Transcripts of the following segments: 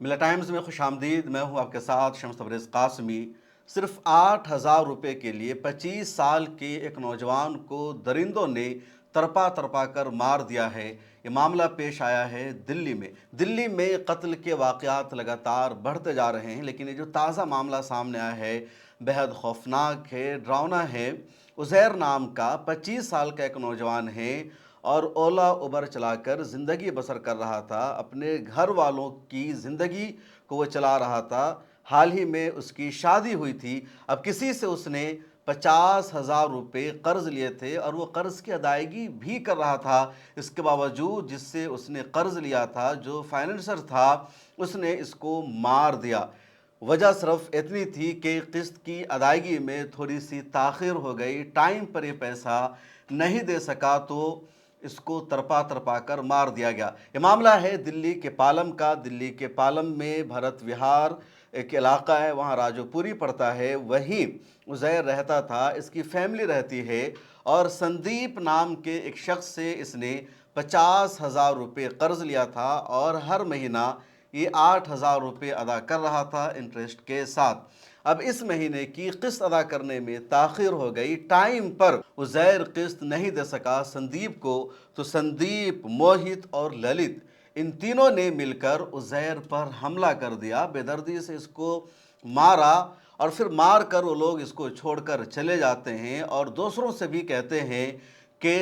मिला टाइम्स में खुश आमदीद। मैं हूं आपके साथ शम्स तबरेज़ कासमी। सिर्फ 8,000 रुपये के लिए 25 साल के एक नौजवान को दरिंदों ने तरपा तरपा कर मार दिया है। ये मामला पेश आया है दिल्ली में कत्ल के वाक़यात लगातार बढ़ते जा रहे हैं, लेकिन ये जो ताज़ा मामला सामने आया है बेहद खौफनाक है, डरावना है। उज़ैर नाम का 25 साल का एक नौजवान है और ओला उबर चलाकर ज़िंदगी बसर कर रहा था, अपने घर वालों की ज़िंदगी को वो चला रहा था। हाल ही में उसकी शादी हुई थी। अब किसी से उसने 50,000 रुपये कर्ज़ लिए थे और वो कर्ज़ की अदायगी भी कर रहा था। इसके बावजूद जिससे उसने कर्ज़ लिया था, जो फाइनेंसर था, उसने इसको मार दिया। वजह सिर्फ इतनी थी कि किस्त की अदायगी में थोड़ी सी ताख़िर हो गई, टाइम पर ये पैसा नहीं दे सका तो इसको तरपा तरपा कर मार दिया गया। ये मामला है दिल्ली के पालम का। दिल्ली के पालम में भरत विहार एक इलाका है, वहाँ राजोपुरी पड़ता है, वहीं उज़ैर रहता था, इसकी फैमिली रहती है। और संदीप नाम के एक शख्स से इसने 50,000 रुपये कर्ज़ लिया था और हर महीना ये 8,000 रुपये अदा कर रहा था इंटरेस्ट के साथ। अब इस महीने की किस्त अदा करने में ताख़िर हो गई, टाइम पर उज़ैर किस्त नहीं दे सका संदीप को, तो संदीप, मोहित और ललित इन तीनों ने मिलकर उज़ैर पर हमला कर दिया, बेदर्दी से इसको मारा और फिर मार कर वो लोग इसको छोड़कर चले जाते हैं और दूसरों से भी कहते हैं कि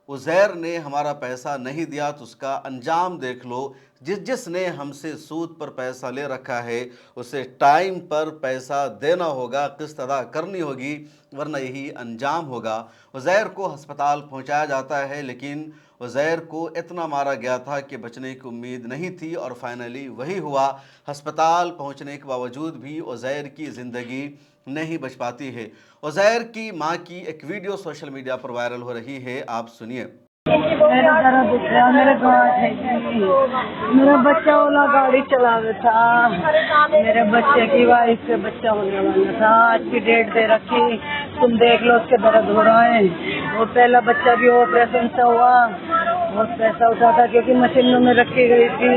उज़ैर ने हमारा पैसा नहीं दिया तो उसका अंजाम देख लो। जिसने हमसे सूद पर पैसा ले रखा है उसे टाइम पर पैसा देना होगा, किस्त अदा करनी होगी, वरना यही अंजाम होगा। उज़ैर को अस्पताल पहुंचाया जाता है, लेकिन उज़ैर को इतना मारा गया था कि बचने की उम्मीद नहीं थी और फाइनली वही हुआ। अस्पताल पहुंचने के बावजूद भी उज़ैर की ज़िंदगी नहीं बच पाती है। उज़ैर की मां की एक वीडियो सोशल मीडिया पर वायरल हो रही है, आप सुनिए। मेरा दर्द दिख रहा, मेरे गाँठ है जी। मेरा बच्चा ओला गाड़ी चलावे था, मेरे बच्चे की वाइफ से बच्चा होने वाला था। आज की डेट दे रखी, तुम देख लो उसके दर्द हो रहा है। वो पहला बच्चा भी ऑपरेशन से हुआ, बहुत पैसा उठा था क्योंकि मशीनों में रखी गई थी।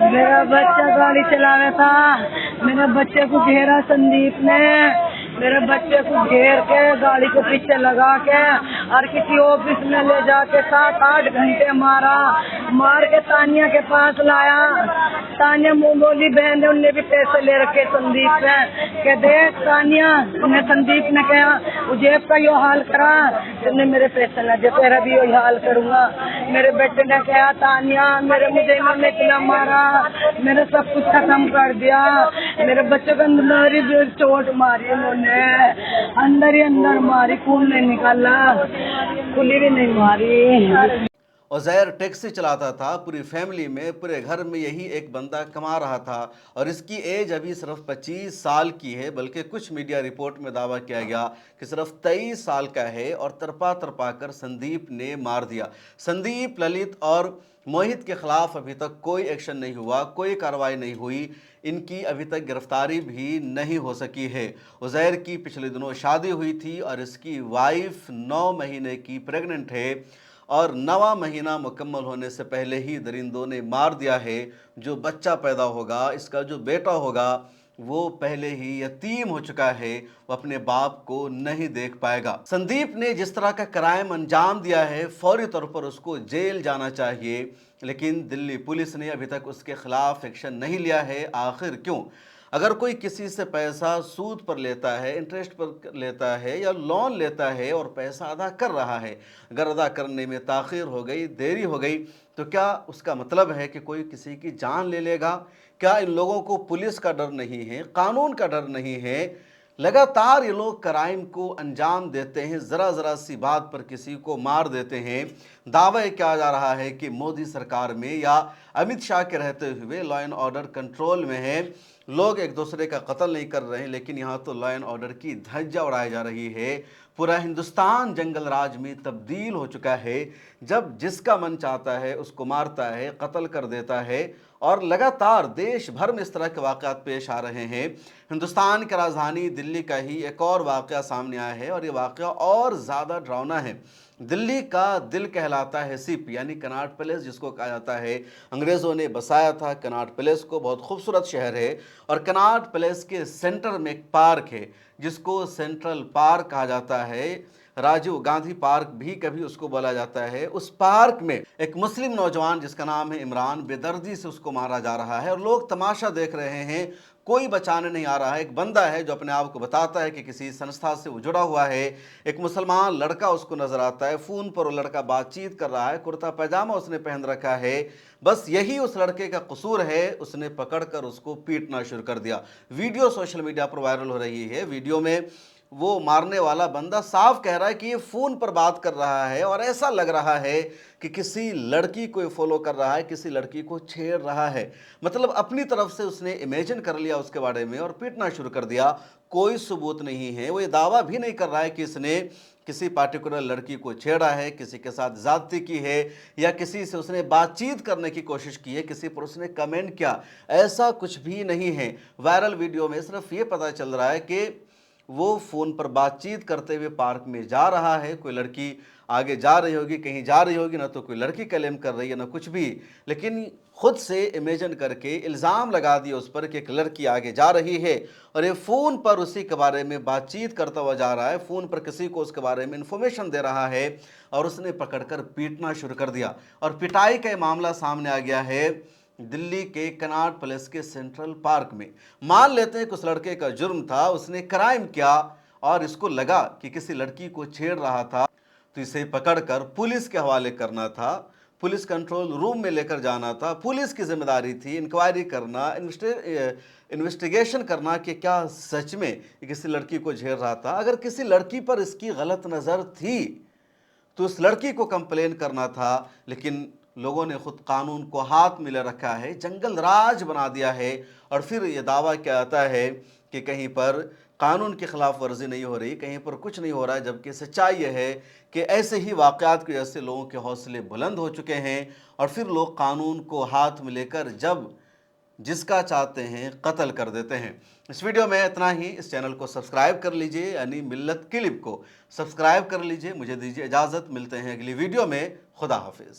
मेरा बच्चा गाड़ी चलावे था, मेरे बच्चे को घेरा संदीप ने, मेरे बच्चे को घेर के गाड़ी को पीछे लगा के और किसी ऑफिस में ले जाके 7-8 घंटे मारा। मार के तानिया के पास लाया। तानिया मुँह बोली बहन, उनने भी पैसे ले रखे संदीप से के देख तानिया, उन्हें संदीप ने कहा जेब का यो हाल करा, तुमने मेरे पैसे न दे, तेरा भी यही हाल करूँगा। मेरे बेटे ने कहा तानिया मेरे मुझे इन्होंने इतना मारा, मेरे सब कुछ खत्म कर दिया, मेरे बच्चों को अंदर ही चोट मारी, उन्होंने अंदर ही अंदर मारी, खून नहीं निकाला, खुली भी नहीं मारी। उज़ैर टैक्सी चलाता था, पूरी फैमिली में, पूरे घर में यही एक बंदा कमा रहा था और इसकी एज अभी सिर्फ 25 साल की है, बल्कि कुछ मीडिया रिपोर्ट में दावा किया गया कि सिर्फ 23 साल का है। और तरपा तरपा कर संदीप ने मार दिया। संदीप, ललित और मोहित के खिलाफ अभी तक कोई एक्शन नहीं हुआ, कोई कार्रवाई नहीं हुई, इनकी अभी तक गिरफ्तारी भी नहीं हो सकी है। उज़ैर की पिछले दिनों शादी हुई थी और इसकी वाइफ 9 महीने की प्रेग्नेंट है और 9वां महीना मुकम्मल होने से पहले ही दरिंदों ने मार दिया है। जो बच्चा पैदा होगा, इसका जो बेटा होगा, वो पहले ही यतीम हो चुका है, वो अपने बाप को नहीं देख पाएगा। संदीप ने जिस तरह का क्राइम अंजाम दिया है, फौरी तौर पर उसको जेल जाना चाहिए, लेकिन दिल्ली पुलिस ने अभी तक उसके खिलाफ एक्शन नहीं लिया है। आखिर क्यों? अगर कोई किसी से पैसा सूद पर लेता है, इंटरेस्ट पर लेता है या लोन लेता है और पैसा अदा कर रहा है, अगर अदा करने में ताख़िर हो गई, देरी हो गई, तो क्या उसका मतलब है कि कोई किसी की जान ले लेगा? क्या इन लोगों को पुलिस का डर नहीं है, कानून का डर नहीं है? लगातार ये लोग क्राइम को अंजाम देते हैं, ज़रा ज़रा सी बात पर किसी को मार देते हैं। दावा किया जा रहा है कि मोदी सरकार में या अमित शाह के रहते हुए लॉ एंड ऑर्डर कंट्रोल में है, लोग एक दूसरे का कत्ल नहीं कर रहे हैं, लेकिन यहाँ तो लॉ एंड ऑर्डर की धज्जियां उड़ाई जा रही है। पूरा हिंदुस्तान जंगल राज में तब्दील हो चुका है। जब जिसका मन चाहता है उसको मारता है, कत्ल कर देता है और लगातार देश भर में इस तरह के वाक़यात पेश आ रहे हैं। हिंदुस्तान की राजधानी दिल्ली का ही एक और वाक़या सामने आया है और ये वाक़या और ज़्यादा डरावना है। दिल्ली का दिल कहलाता है सीप यानी कनॉट पैलेस जिसको कहा जाता है, अंग्रेज़ों ने बसाया था कनॉट पैलेस को। बहुत खूबसूरत शहर है और कनॉट पैलेस के सेंटर में एक पार्क है जिसको सेंट्रल पार्क कहा जाता है। राजीव गांधी पार्क भी कभी उसको बोला जाता है। उस पार्क में एक मुस्लिम नौजवान जिसका नाम है इमरान, बेदर्दी से उसको मारा जा रहा है और लोग तमाशा देख रहे हैं, कोई बचाने नहीं आ रहा है। एक बंदा है जो अपने आप को बताता है कि किसी संस्था से वो जुड़ा हुआ है। एक मुसलमान लड़का उसको नजर आता है, फ़ोन पर वो लड़का बातचीत कर रहा है, कुर्ता पैजामा उसने पहन रखा है। बस यही उस लड़के का कसूर है, उसने पकड़कर उसको पीटना शुरू कर दिया। वीडियो सोशल मीडिया पर वायरल हो रही है। वीडियो में वो मारने वाला बंदा साफ कह रहा है कि ये फ़ोन पर बात कर रहा है और ऐसा लग रहा है कि किसी लड़की को फॉलो कर रहा है, किसी लड़की को छेड़ रहा है। मतलब अपनी तरफ से उसने इमेजिन कर लिया उसके बारे में और पीटना शुरू कर दिया। कोई सबूत नहीं है। वो ये दावा भी नहीं कर रहा है कि इसने किसी पार्टिकुलर लड़की को छेड़ा है, किसी के साथ ज़्यादती की है या किसी से उसने बातचीत करने की कोशिश की है, किसी पर उसने कमेंट किया। ऐसा कुछ भी नहीं है। वायरल वीडियो में सिर्फ ये पता चल रहा है कि वो फ़ोन पर बातचीत करते हुए पार्क में जा रहा है। कोई लड़की आगे जा रही होगी, कहीं जा रही होगी, ना तो कोई लड़की क्लेम कर रही है ना कुछ भी, लेकिन खुद से इमेजिन करके इल्ज़ाम लगा दिया उस पर कि एक लड़की आगे जा रही है और ये फ़ोन पर उसी के बारे में बातचीत करता हुआ जा रहा है, फ़ोन पर किसी को उसके बारे में इन्फॉर्मेशन दे रहा है और उसने पकड़कर पीटना शुरू कर दिया। और पिटाई का ये मामला सामने आ गया है दिल्ली के कनॉट पैलेस के सेंट्रल पार्क में। मान लेते हैं कि उस लड़के का जुर्म था, उसने क्राइम किया और इसको लगा कि किसी लड़की को छेड़ रहा था, तो इसे पकड़कर पुलिस के हवाले करना था, पुलिस कंट्रोल रूम में लेकर जाना था। पुलिस की जिम्मेदारी थी इंक्वायरी करना, इन्वेस्टिगेशन करना कि क्या सच में किसी लड़की को छेड़ रहा था। अगर किसी लड़की पर इसकी गलत नज़र थी तो उस लड़की को कंप्लेन करना था, लेकिन लोगों ने खुद कानून को हाथ में ले रखा है, जंगल राज बना दिया है और फिर ये दावा किया जाता है कि कहीं पर कानून की खिलाफ वर्जी नहीं हो रही, कहीं पर कुछ नहीं हो रहा है। जबकि सच्चाई यह है कि ऐसे ही वाक़यात की वजह से लोगों के हौसले बुलंद हो चुके हैं और फिर लोग कानून को हाथ में लेकर जब जिसका चाहते हैं कत्ल कर देते हैं। इस वीडियो में इतना ही। इस चैनल को सब्सक्राइब कर लीजिए, यानी मिल्लत क्लिप को सब्सक्राइब कर लीजिए। मुझे दीजिए इजाज़त, मिलते हैं अगली वीडियो में। खुदा हाफिज़।